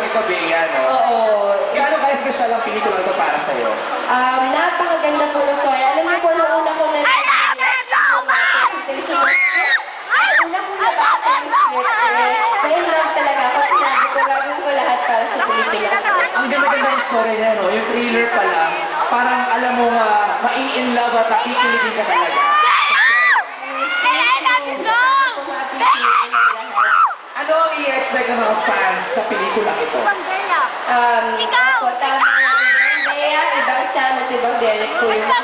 ito, Bea, no? Oo. Gaano ka-special ang pelikula ito para sa'yo? Napakaganda po ng story. Alam niyo po, nung una ko na presentation ng script, una ko nabasa yung script, na-inlove talaga ako. Sinabi ko, gagawin ko lahat para sa pelikula. Ang ganda-ganda ng story niya, no? Yung thriller pa lang, parang alam mo mai-in-love at nakikiligin ka talaga. Ano ang i-expect ng mga fans sa pelikula ito? Ako, tama yung Bea, ibang Sam at ibang Derek po yung ito.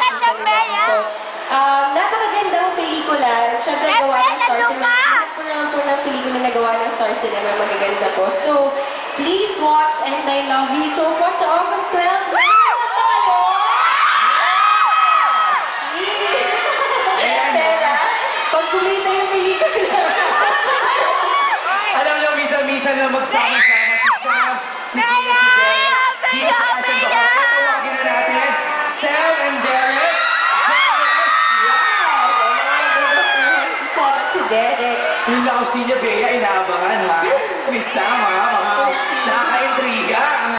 Napakagandang pelikula. Siyempre, gawa ng Star Cinema. Lahat po naman po ng pelikula na gawa ng Star Cinema, magaganda po. So, please watch and I love you. So, for sa August 12, pag kumita yung pelikula. Alam niyo, minsan-minsan na magsama-sama si Sam, si Gina, si Derek. Dito sa ating bahay. Tawagin na natin, Sam and Derek. Si Derek. Yung love scene niya, Bea, inaabangan, ha? Miss Sam, ha? Mga nakaka-intriga.